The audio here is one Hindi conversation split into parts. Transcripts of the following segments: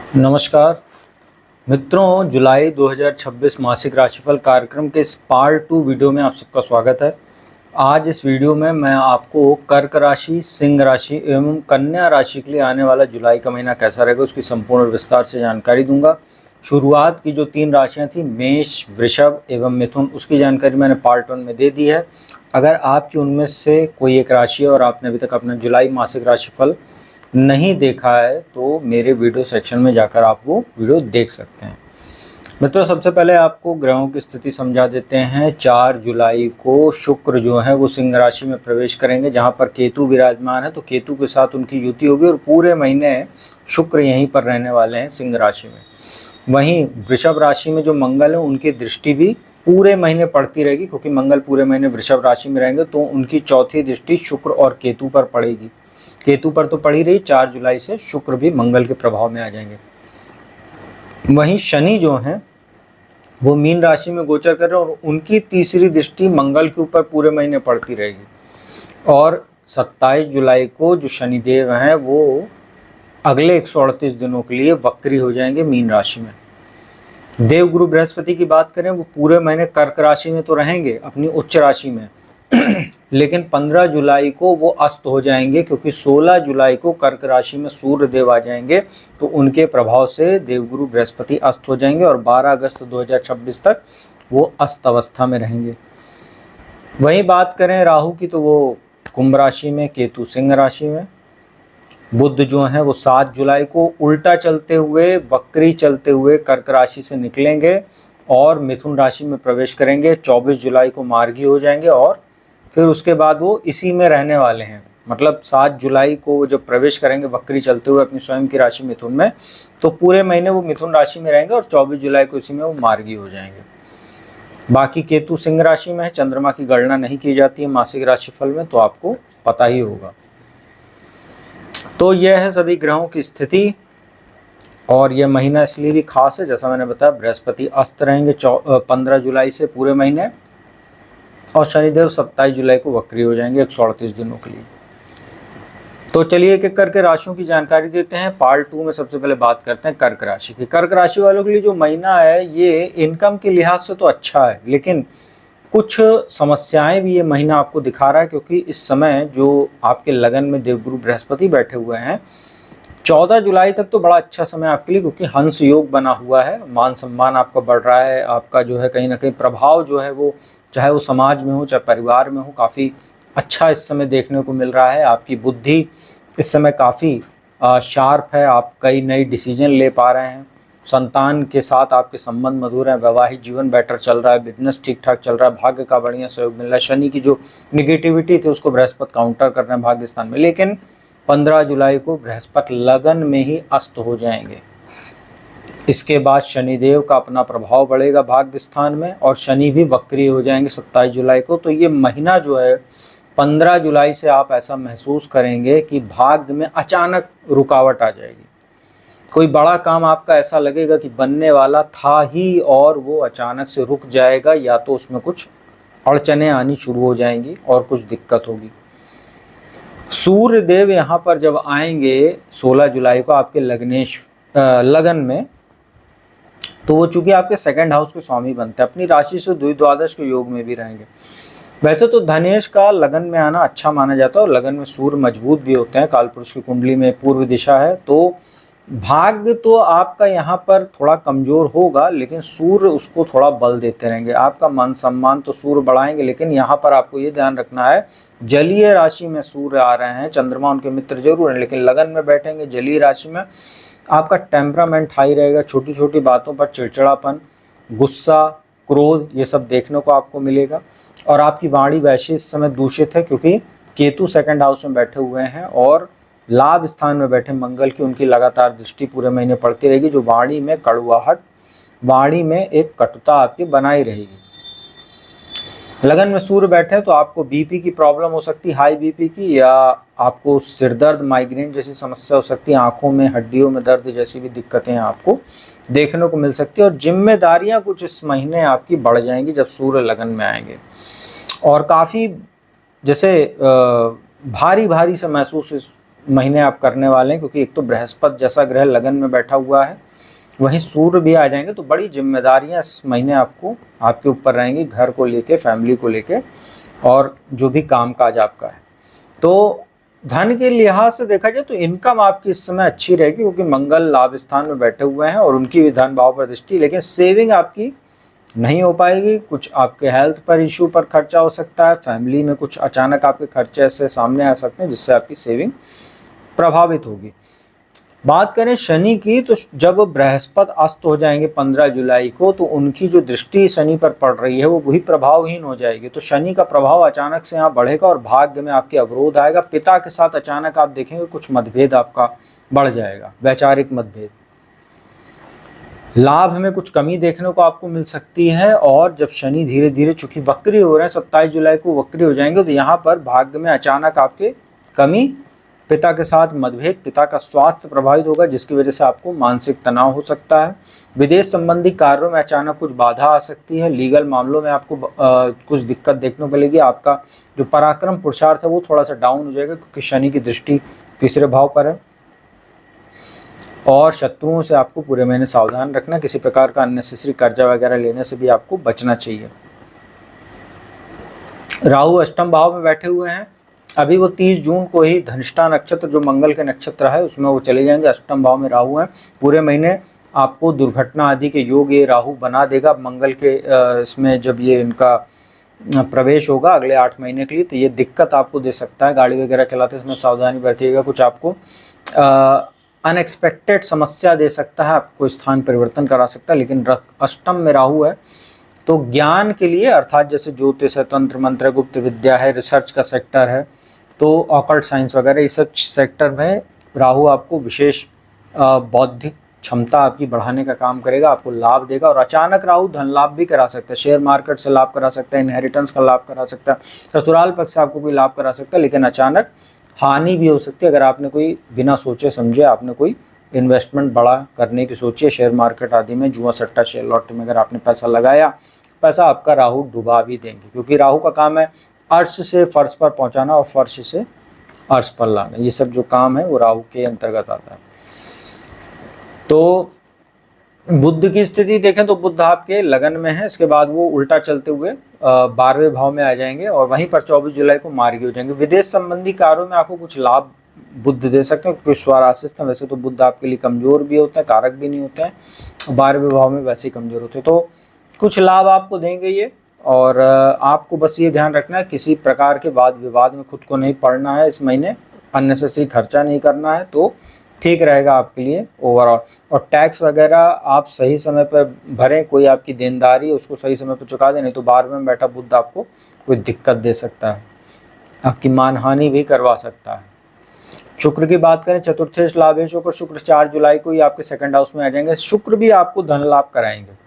नमस्कार मित्रों, जुलाई 2026 मासिक राशिफल कार्यक्रम के इस पार्ट 2 वीडियो में आप सबका स्वागत है। आज इस वीडियो में मैं आपको कर्क राशि, सिंह राशि एवं कन्या राशि के लिए आने वाला जुलाई का महीना कैसा रहेगा उसकी संपूर्ण विस्तार से जानकारी दूंगा। शुरुआत की जो 3 राशियां थी, मेष, वृषभ एवं मिथुन, उसकी जानकारी मैंने पार्ट 1 में दे दी है। अगर आपकी उनमें से कोई एक राशि है और आपने अभी तक अपना जुलाई मासिक राशिफल नहीं देखा है तो मेरे वीडियो सेक्शन में जाकर आप वो वीडियो देख सकते हैं। मित्रों, सबसे पहले आपको ग्रहों की स्थिति समझा देते हैं। 4 जुलाई को शुक्र जो है वो सिंह राशि में प्रवेश करेंगे, जहां पर केतु विराजमान है, तो केतु के साथ उनकी युति होगी और पूरे महीने शुक्र यहीं पर रहने वाले हैं सिंह राशि में। वहीं वृषभ राशि में जो मंगल है उनकी दृष्टि भी पूरे महीने पड़ती रहेगी, क्योंकि मंगल पूरे महीने वृषभ राशि में रहेंगे तो उनकी चौथी दृष्टि शुक्र और केतु पर पड़ेगी। केतु पर तो पड़ी रही, 4 जुलाई से शुक्र भी मंगल के प्रभाव में आ जाएंगे। वहीं शनि जो हैं वो मीन राशि में गोचर कर रहे हैं और उनकी तीसरी दृष्टि मंगल के ऊपर पूरे महीने पड़ती रहेगी। और 27 जुलाई को जो शनिदेव हैं वो अगले 138 दिनों के लिए वक्री हो जाएंगे मीन राशि में। देवगुरु बृहस्पति की बात करें, वो पूरे महीने कर्क राशि में तो रहेंगे अपनी उच्च राशि में लेकिन 15 जुलाई को वो अस्त हो जाएंगे, क्योंकि 16 जुलाई को कर्क राशि में सूर्य देव आ जाएंगे, तो उनके प्रभाव से देवगुरु बृहस्पति अस्त हो जाएंगे और 12 अगस्त 2026 तक वो अस्त अवस्था में रहेंगे। वहीं बात करें राहु की, तो वो कुंभ राशि में, केतु सिंह राशि में। बुध जो है वो 7 जुलाई को उल्टा चलते हुए, वक्री चलते हुए कर्क राशि से निकलेंगे और मिथुन राशि में प्रवेश करेंगे। 24 जुलाई को मार्गी हो जाएंगे और फिर उसके बाद वो इसी में रहने वाले हैं। मतलब 7 जुलाई को वो जब प्रवेश करेंगे वक्री चलते हुए अपनी स्वयं की राशि मिथुन में, तो पूरे महीने वो मिथुन राशि में रहेंगे और 24 जुलाई को इसी में वो मार्गी हो जाएंगे। बाकी केतु सिंह राशि में है, चंद्रमा की गणना नहीं की जाती है मासिक राशिफल में, तो आपको पता ही होगा। तो यह है सभी ग्रहों की स्थिति और यह महीना इसलिए भी खास है, जैसा मैंने बताया, बृहस्पति अस्त रहेंगे 15 जुलाई से पूरे महीने और शनिदेव 27 जुलाई को वक्री हो जाएंगे 138 दिनों के लिए। तो चलिए एक एक करके राशियों की जानकारी देते हैं। पार्ट 2 में सबसे पहले बात करते हैं कर्क राशि की। कर्क राशि वालों के लिए जो महीना है ये इनकम के लिहाज से तो अच्छा है, लेकिन कुछ समस्याएं भी ये महीना आपको दिखा रहा है, क्योंकि इस समय जो आपके लगन में देवगुरु बृहस्पति बैठे हुए हैं, 14 जुलाई तक तो बड़ा अच्छा समय आपके लिए, क्योंकि हंस योग बना हुआ है, मान सम्मान आपका बढ़ रहा है, आपका जो है कहीं ना कहीं प्रभाव जो है वो, चाहे वो समाज में हो चाहे परिवार में हो, काफ़ी अच्छा इस समय देखने को मिल रहा है। आपकी बुद्धि इस समय काफ़ी शार्प है, आप कई नई डिसीजन ले पा रहे हैं। संतान के साथ आपके संबंध मधुर हैं, वैवाहिक जीवन बेटर चल रहा है, बिजनेस ठीक ठाक चल रहा है, भाग्य का बढ़िया सहयोग मिल रहा है। शनि की जो निगेटिविटी थी उसको बृहस्पति काउंटर कर रहे हैं भाग्य स्थान में। लेकिन 15 जुलाई को बृहस्पति लगन में ही अस्त हो जाएंगे। इसके बाद शनिदेव का अपना प्रभाव बढ़ेगा भाग्य स्थान में और शनि भी वक्री हो जाएंगे 27 जुलाई को। तो ये महीना जो है 15 जुलाई से आप ऐसा महसूस करेंगे कि भाग्य में अचानक रुकावट आ जाएगी। कोई बड़ा काम आपका ऐसा लगेगा कि बनने वाला था ही और वो अचानक से रुक जाएगा, या तो उसमें कुछ अड़चने आनी शुरू हो जाएंगी और कुछ दिक्कत होगी। सूर्य देव यहाँ पर जब आएंगे 16 जुलाई को आपके लगन में, तो वो चूंकि आपके सेकंड हाउस के स्वामी बनते हैं, अपनी राशि से द्विद्वादश के योग में भी रहेंगे। वैसे तो धनेश का लगन में आना अच्छा माना जाता है और लगन में सूर्य मजबूत भी होते हैं, कालपुरुष की कुंडली में पूर्व दिशा है, तो भाग्य तो आपका यहाँ पर थोड़ा कमजोर होगा, लेकिन सूर्य उसको थोड़ा बल देते रहेंगे। आपका मान सम्मान तो सूर्य बढ़ाएंगे, लेकिन यहाँ पर आपको ये ध्यान रखना है, जलीय राशि में सूर्य आ रहे हैं, चंद्रमा उनके मित्र जरूर हैं, लेकिन लगन में बैठेंगे जलीय राशि में, आपका टेम्परामेंट हाई रहेगा, छोटी छोटी बातों पर चिड़चिड़ापन, गुस्सा, क्रोध, ये सब देखने को आपको मिलेगा। और आपकी वाणी वैसे इस समय दूषित है, क्योंकि केतु सेकंड हाउस में बैठे हुए हैं और लाभ स्थान में बैठे मंगल की उनकी लगातार दृष्टि पूरे महीने पड़ती रहेगी, जो वाणी में कड़वाहट, वाणी में एक कटुता आपकी बनाई रहेगी। लगन में सूर्य बैठे हैं तो आपको बीपी की प्रॉब्लम हो सकती है, हाई बीपी की, या आपको सिरदर्द, माइग्रेन जैसी समस्या हो सकती है, आंखों में, हड्डियों में दर्द जैसी भी दिक्कतें आपको देखने को मिल सकती है। और जिम्मेदारियां कुछ इस महीने आपकी बढ़ जाएंगी जब सूर्य लगन में आएंगे, और काफ़ी जैसे भारी भारी सा महसूस इस महीने आप करने वाले हैं, क्योंकि एक तो बृहस्पति जैसा ग्रह लगन में बैठा हुआ है, वहीं सूर्य भी आ जाएंगे, तो बड़ी जिम्मेदारियां इस महीने आपको आपके ऊपर रहेंगी, घर को लेके, फैमिली को लेके, और जो भी काम काज आपका है। तो धन के लिहाज से देखा जाए तो इनकम आपकी इस समय अच्छी रहेगी, क्योंकि मंगल लाभ स्थान में बैठे हुए हैं और उनकी भी धन भाव पर दृष्टि। लेकिन सेविंग आपकी नहीं हो पाएगी, कुछ आपके हेल्थ पर इशू पर खर्चा हो सकता है, फैमिली में कुछ अचानक आपके खर्चे ऐसे सामने आ सकते हैं जिससे आपकी सेविंग प्रभावित होगी। बात करें शनि की, तो जब बृहस्पति अस्त हो जाएंगे 15 जुलाई को, तो उनकी जो दृष्टि शनि पर पड़ रही है वो वही प्रभावहीन हो जाएगी। तो शनि का प्रभाव अचानक से यहाँ बढ़ेगा और भाग्य में आपके अवरोध आएगा। पिता के साथ अचानक आप देखेंगे कुछ मतभेद आपका बढ़ जाएगा, वैचारिक मतभेद। लाभ में कुछ कमी देखने को आपको मिल सकती है। और जब शनि धीरे धीरे, चूंकि वक्री हो रहे हैं, 27 जुलाई को वक्री हो जाएंगे, तो यहाँ पर भाग्य में अचानक आपके कमी, पिता के साथ मतभेद, पिता का स्वास्थ्य प्रभावित होगा, जिसकी वजह से आपको मानसिक तनाव हो सकता है। विदेश संबंधी कार्यों में अचानक कुछ बाधा आ सकती है। लीगल मामलों में आपको कुछ दिक्कत देखने को मिलेगी। आपका जो पराक्रम पुरुषार्थ है वो थोड़ा सा डाउन हो जाएगा, क्योंकि शनि की दृष्टि तीसरे भाव पर है। और शत्रुओं से आपको पूरे महीने सावधान रखना, किसी प्रकार का अननेसेसरी कर्जा वगैरह लेने से भी आपको बचना चाहिए। राहु अष्टम भाव में बैठे हुए हैं। अभी वो 30 जून को ही धनिष्ठा नक्षत्र, जो मंगल के नक्षत्र है, उसमें वो चले जाएंगे। अष्टम भाव में राहु हैं। पूरे महीने आपको दुर्घटना आदि के योग ये राहु बना देगा। मंगल के इसमें जब ये इनका प्रवेश होगा अगले 8 महीने के लिए, तो ये दिक्कत आपको दे सकता है। गाड़ी वगैरह चलाते समय सावधानी बरतिएगा। कुछ आपको अनएक्सपेक्टेड समस्या दे सकता है, आपको स्थान परिवर्तन करा सकता है। लेकिन अष्टम में राहु है, तो ज्ञान के लिए, अर्थात जैसे ज्योतिष है, तंत्र मंत्र, गुप्त विद्या है, रिसर्च का सेक्टर है, तो ऑकल्ट साइंस वगैरह, इस सब सेक्टर में राहु आपको विशेष बौद्धिक क्षमता आपकी बढ़ाने का काम करेगा, आपको लाभ देगा। और अचानक राहु धन लाभ भी करा सकता है, शेयर मार्केट से लाभ करा सकता है, इनहेरिटेंस का लाभ करा सकता है, ससुराल पक्ष से आपको कोई लाभ करा सकता है। लेकिन अचानक हानि भी हो सकती है, अगर आपने कोई बिना सोचे समझे आपने कोई इन्वेस्टमेंट बड़ा करने की सोची है, शेयर मार्केट आदि में, जुआ सट्टा शेयर लॉटरी में अगर आपने पैसा लगाया, पैसा आपका राहु डुबा भी देंगे, क्योंकि राहु का काम है अर्श से फर्श पर पहुंचाना और फर्श से अर्श पर लाना। ये सब जो काम है वो राहु के अंतर्गत आता है। तो बुध की स्थिति देखें तो बुध आपके लगन में है, इसके बाद वो उल्टा चलते हुए 12वें भाव में आ जाएंगे और वहीं पर 24 जुलाई को मार्गी हो जाएंगे। विदेश संबंधी कार्यों में आपको कुछ लाभ बुध दे सकते हैं, क्योंकि स्वराशिस्थ है। वैसे तो बुध आपके लिए कमजोर भी होते हैं, कारक भी नहीं होते हैं, 12वें भाव में वैसे ही कमजोर होते हैं, तो कुछ लाभ आपको देंगे ये। और आपको बस ये ध्यान रखना है, किसी प्रकार के वाद विवाद में खुद को नहीं पड़ना है इस महीने, अननेसेसरी खर्चा नहीं करना है, तो ठीक रहेगा आपके लिए ओवरऑल। और टैक्स वगैरह आप सही समय पर भरें, कोई आपकी देनदारी उसको सही समय पर चुका दें, नहीं तो 12वें में बैठा बुध आपको कोई दिक्कत दे सकता है, आपकी मानहानि भी करवा सकता है। शुक्र की बात करें, चतुर्थेश लाभ है शुक्र। शुक्र 4 जुलाई को ही आपके सेकंड हाउस में आ जाएंगे। शुक्र भी आपको धन लाभ कराएंगे,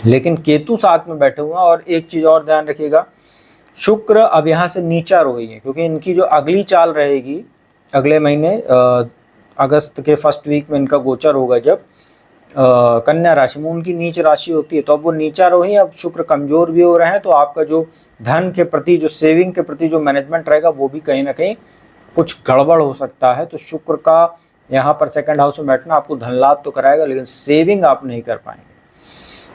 लेकिन केतु साथ में बैठे हुए हैं। और एक चीज और ध्यान रखिएगा, शुक्र अब यहाँ से नीचा रोई है, क्योंकि इनकी जो अगली चाल रहेगी अगले महीने अगस्त के फर्स्ट वीक में इनका गोचर होगा, जब कन्या राशि में, उनकी नीच राशि होती है, तो अब वो नीचा रोही, अब शुक्र कमजोर भी हो रहे हैं, तो आपका जो धन के प्रति, जो सेविंग के प्रति जो मैनेजमेंट रहेगा वो भी कहीं ना कहीं कुछ गड़बड़ हो सकता है। तो शुक्र का यहाँ पर सेकंड हाउस में बैठना आपको धन लाभ तो कराएगा, लेकिन सेविंग आप नहीं कर पाएंगे।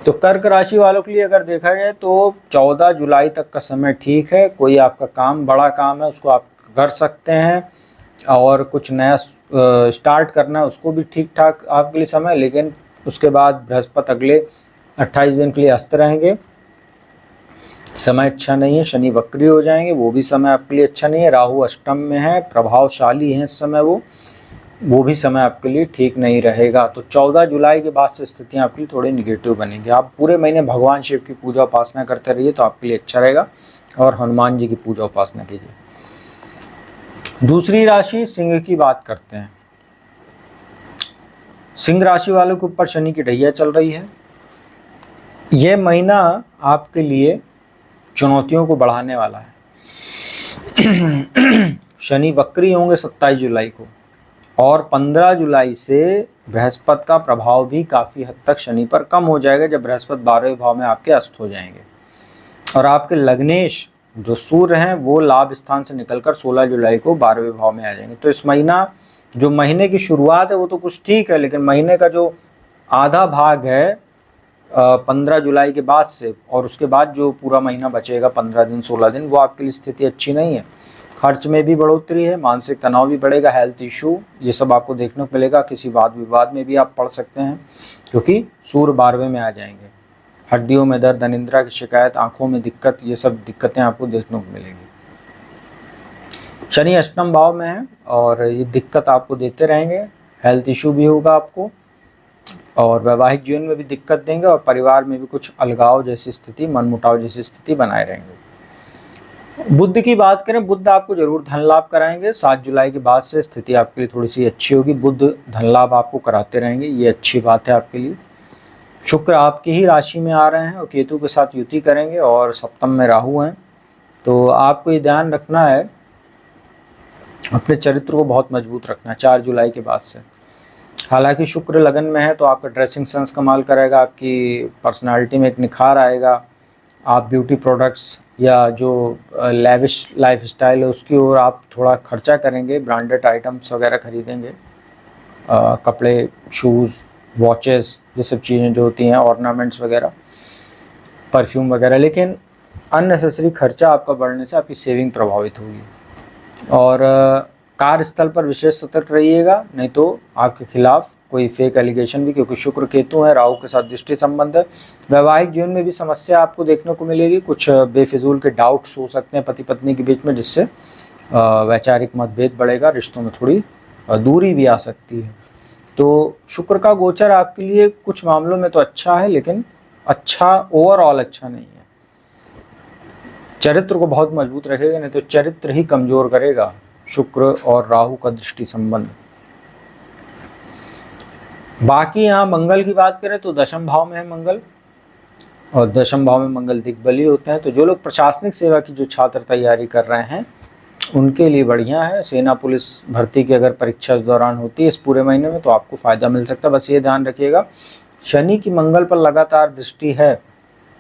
तो कर्क राशि वालों के लिए अगर देखा जाए तो 14 जुलाई तक का समय ठीक है। कोई आपका काम, बड़ा काम है, उसको आप कर सकते हैं, और कुछ नया स्टार्ट करना है उसको भी ठीक ठाक आपके लिए समय। लेकिन उसके बाद बृहस्पति अगले 28 दिन के लिए अस्त रहेंगे, समय अच्छा नहीं है। शनि वक्री हो जाएंगे, वो भी समय आपके लिए अच्छा नहीं है। राहु अष्टम में है, प्रभावशाली है इस समय, वो भी समय आपके लिए ठीक नहीं रहेगा। तो 14 जुलाई के बाद से स्थितियाँ आपके लिए थोड़ी निगेटिव बनेंगी। आप पूरे महीने भगवान शिव की पूजा उपासना करते रहिए, तो आपके लिए अच्छा रहेगा, और हनुमान जी की पूजा उपासना कीजिए। दूसरी राशि सिंह की बात करते हैं। सिंह राशि वालों के ऊपर शनि की ढैया चल रही है। यह महीना आपके लिए चुनौतियों को बढ़ाने वाला है। शनि वक्री होंगे 27 जुलाई को, और 15 जुलाई से बृहस्पति का प्रभाव भी काफ़ी हद तक शनि पर कम हो जाएगा, जब बृहस्पति 12वें भाव में आपके अस्त हो जाएंगे। और आपके लग्नेश जो सूर्य हैं वो लाभ स्थान से निकलकर 16 जुलाई को 12वें भाव में आ जाएंगे। तो इस महीना, जो महीने की शुरुआत है वो तो कुछ ठीक है, लेकिन महीने का जो आधा भाग है 15 जुलाई के बाद से, और उसके बाद जो पूरा महीना बचेगा 15 दिन 16 दिन, वो आपके लिए स्थिति अच्छी नहीं है। खर्च में भी बढ़ोतरी है, मानसिक तनाव भी बढ़ेगा, हेल्थ इशू ये सब आपको देखने को मिलेगा। किसी वाद विवाद में भी आप पड़ सकते हैं, क्योंकि सूर्य 12वें में आ जाएंगे। हड्डियों में दर्द, अनिद्रा की शिकायत, आंखों में दिक्कत, ये सब दिक्कतें आपको देखने को मिलेंगी। शनि अष्टम भाव में है और ये दिक्कत आपको देते रहेंगे। हेल्थ इशू भी होगा आपको, और वैवाहिक जीवन में भी दिक्कत देंगे, और परिवार में भी कुछ अलगाव जैसी स्थिति, मनमुटाव जैसी स्थिति बनाए रहेंगे। बुध की बात करें, बुध आपको जरूर धन लाभ कराएंगे। 7 जुलाई के बाद से स्थिति आपके लिए थोड़ी सी अच्छी होगी। बुध धन लाभ आपको कराते रहेंगे, ये अच्छी बात है आपके लिए। शुक्र आपकी ही राशि में आ रहे हैं और केतु के साथ युति करेंगे, और सप्तम में राहु हैं। तो आपको ये ध्यान रखना है, अपने चरित्र को बहुत मजबूत रखना है 4 जुलाई के बाद से। हालांकि शुक्र लगन में है तो आपका ड्रेसिंग सेंस कमाल करेगा, आपकी पर्सनालिटी में एक निखार आएगा। आप ब्यूटी प्रोडक्ट्स या जो लेविश लाइफ स्टाइल है उसकी ओर आप थोड़ा खर्चा करेंगे, ब्रांडेड आइटम्स वगैरह खरीदेंगे, कपड़े, शूज़, वॉचेस, ये सब चीज़ें जो होती हैं, ऑर्नामेंट्स वगैरह, परफ्यूम वगैरह। लेकिन अननेसेसरी खर्चा आपका बढ़ने से आपकी सेविंग प्रभावित होगी। और कार्यस्थल पर विशेष सतर्क रहिएगा, नहीं तो आपके खिलाफ कोई फेक एलिगेशन भी, क्योंकि शुक्र केतु है, राहु के साथ दृष्टि संबंध है। वैवाहिक जीवन में भी समस्या आपको देखने को मिलेगी, कुछ बेफिजूल के डाउट्स हो सकते हैं पति पत्नी के बीच में, जिससे वैचारिक मतभेद बढ़ेगा, रिश्तों में थोड़ी दूरी भी आ सकती है। तो शुक्र का गोचर आपके लिए कुछ मामलों में तो अच्छा है, लेकिन अच्छा ओवरऑल अच्छा नहीं है। चरित्र को बहुत मजबूत रखेगा, नहीं तो चरित्र ही कमजोर करेगा शुक्र और राहु का दृष्टि संबंध। बाकी यहाँ मंगल की बात करें तो दशम भाव में है मंगल, और दशम भाव में मंगल दिग्बली होते हैं। तो जो लोग प्रशासनिक सेवा की जो छात्र तैयारी कर रहे हैं उनके लिए बढ़िया है। सेना पुलिस भर्ती की अगर परीक्षा इस दौरान होती है इस पूरे महीने में, तो आपको फ़ायदा मिल सकता है। बस ये ध्यान रखिएगा, शनि की मंगल पर लगातार दृष्टि है,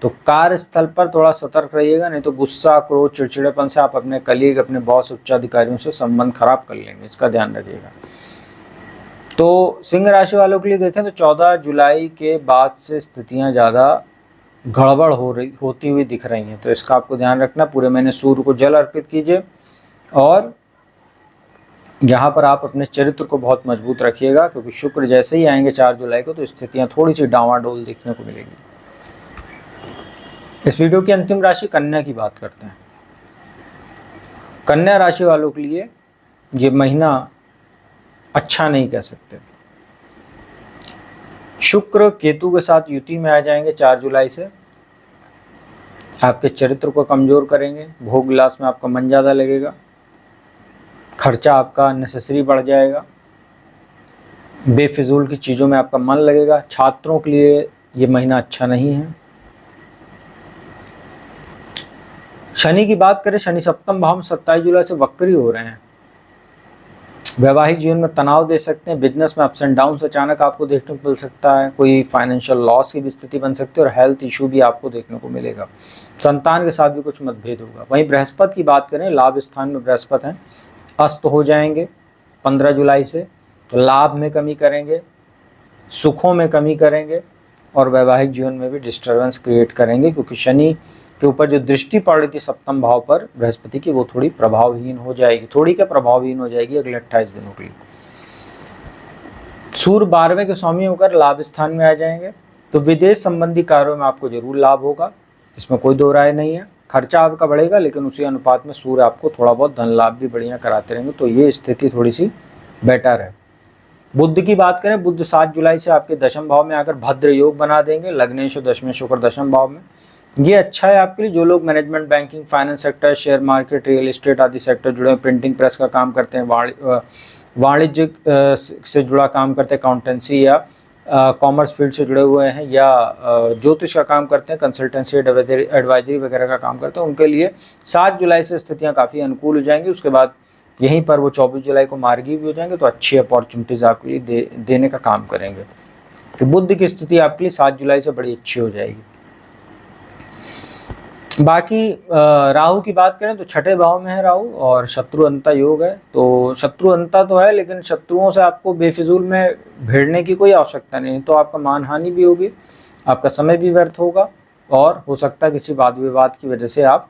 तो कार्यस्थल पर थोड़ा सतर्क रहिएगा, नहीं तो गुस्सा, क्रोध, चिड़चिड़ेपन से आप अपने कलीग, अपने बॉस, उच्चाधिकारियों से संबंध खराब कर लेंगे, इसका ध्यान रखिएगा। तो सिंह राशि वालों के लिए देखें तो 14 जुलाई के बाद से स्थितियां ज़्यादा गड़बड़ होती हुई दिख रही हैं, तो इसका आपको ध्यान रखना। पूरे महीने सूर्य को जल अर्पित कीजिए, और यहाँ पर आप अपने चरित्र को बहुत मजबूत रखिएगा, क्योंकि शुक्र जैसे ही आएंगे 4 जुलाई को तो स्थितियाँ थोड़ी सी डावाडोल देखने को मिलेगी। इस वीडियो की अंतिम राशि कन्या की बात करते हैं। कन्या राशि वालों के लिए ये महीना अच्छा नहीं कह सकते। शुक्र केतु के साथ युति में आ जाएंगे 4 जुलाई से, आपके चरित्र को कमजोर करेंगे, भोग विलास में आपका मन ज़्यादा लगेगा, खर्चा आपका अननेसेसरी बढ़ जाएगा, बेफिजूल की चीज़ों में आपका मन लगेगा। छात्रों के लिए ये महीना अच्छा नहीं है। शनि की बात करें, शनि सप्तम भाव में 27 जुलाई से वक्री हो रहे हैं। वैवाहिक जीवन में तनाव दे सकते हैं, बिजनेस में अप्स एंड डाउन्स अचानक आपको देखने को मिल सकता है, कोई फाइनेंशियल लॉस की भी स्थिति बन सकती है, और हेल्थ इशू भी आपको देखने को मिलेगा। संतान के साथ भी कुछ मतभेद होगा। वहीं बृहस्पति की बात करें, लाभ स्थान में बृहस्पति हैं, अस्त हो जाएंगे 15 जुलाई से, तो लाभ में कमी करेंगे, सुखों में कमी करेंगे, और वैवाहिक जीवन में भी डिस्टर्बेंस क्रिएट करेंगे, क्योंकि शनि के ऊपर जो दृष्टि पड़ रही थी सप्तम भाव पर बृहस्पति की, वो थोड़ी प्रभावहीन हो जाएगी, थोड़ी क्या प्रभावहीन हो जाएगी अगले 28 दिनों के लिए। सूर्य 12वें के स्वामी होकर लाभ स्थान में आ जाएंगे, तो विदेश संबंधी कार्यों में आपको जरूर लाभ होगा, इसमें कोई दो राय नहीं है। खर्चा आपका बढ़ेगा, लेकिन उसी अनुपात में सूर्य आपको थोड़ा बहुत धन लाभ भी बढ़िया कराते रहेंगे, तो ये स्थिति थोड़ी सी बेटर है। बुध की बात करें, बुध 7 जुलाई से आपके दशम भाव में आकर भद्र योग बना देंगे, लग्नेश और दशमेश शुक्र दशम भाव में। ये अच्छा है आपके लिए। जो लोग management, banking, finance sector, share market, real estate आदि सेक्टर जुड़े हैं, प्रिंटिंग प्रेस का काम करते हैं, वाणिज्य से जुड़ा काम करते हैं, अकाउंटेंसी या कॉमर्स फील्ड से जुड़े हुए हैं, या ज्योतिष का काम करते हैं, कंसल्टेंसी, एडवाइजरी वगैरह का काम करते हैं, उनके लिए 7 जुलाई से स्थितियाँ काफ़ी अनुकूल हो जाएंगी। उसके बाद यहीं पर वो 24 जुलाई को मार्गी भी हो जाएंगे, तो अच्छी अपॉर्चुनिटीज़ आपके लिए देने का काम करेंगे। तो बुध की स्थिति आपके लिए 7 जुलाई से बड़ी अच्छी हो जाएगी। बाकी राहु की बात करें तो छठे भाव में है राहु और शत्रु अंता योग है। तो शत्रु अंता तो है, लेकिन शत्रुओं से आपको बेफिजूल में भिड़ने की कोई आवश्यकता नहीं। तो आपका मानहानि भी होगी, आपका समय भी व्यर्थ होगा और हो सकता है किसी वाद विवाद की वजह से आप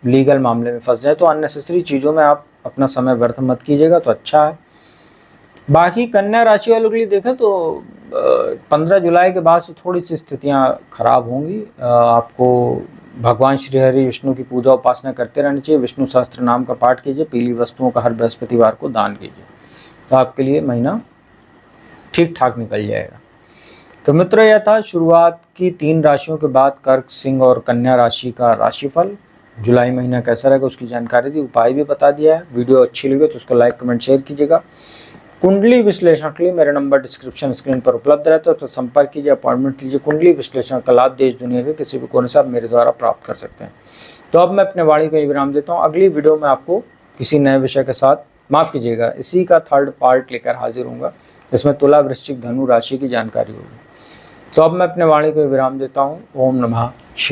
लीगल मामले में फंस जाए। तो अननेसेसरी चीज़ों में आप अपना समय व्यर्थ मत कीजिएगा, तो अच्छा है। बाकी कन्या राशि वालों के लिए देखें तो 15 जुलाई के बाद से थोड़ी सी स्थितियां खराब होंगी। आपको भगवान श्री हरि विष्णु की पूजा उपासना करते रहना चाहिए। विष्णु सहस्त्र नाम का पाठ कीजिए, पीली वस्तुओं का हर बृहस्पतिवार को दान कीजिए, तो आपके लिए महीना ठीक ठाक निकल जाएगा। तो मित्रों, यह था शुरुआत की 3 राशियों के बाद कर्क, सिंह और कन्या राशि का राशिफल। जुलाई महीना कैसा रहेगा उसकी जानकारी दी, उपाय भी बता दिया है। वीडियो अच्छी लगी तो उसको लाइक कमेंट शेयर कीजिएगा। कुंडली विश्लेषण के लिए मेरा नंबर डिस्क्रिप्शन स्क्रीन पर उपलब्ध रहता है, तो संपर्क कीजिए, अपॉइंटमेंट लीजिए। कुंडली विश्लेषण का लाभ देश दुनिया के किसी भी कोने से आप मेरे द्वारा प्राप्त कर सकते हैं। तो अब मैं अपने वाणी को ही विराम देता हूँ। अगली वीडियो में आपको किसी नए विषय के साथ, माफ़ कीजिएगा, इसी का 3rd पार्ट लेकर हाजिर होऊंगा। इसमें तुला, वृश्चिक, धनु राशि की जानकारी होगी। तो अब मैं अपने वाणी को विराम देता हूँ। ओम नमः शिवाय।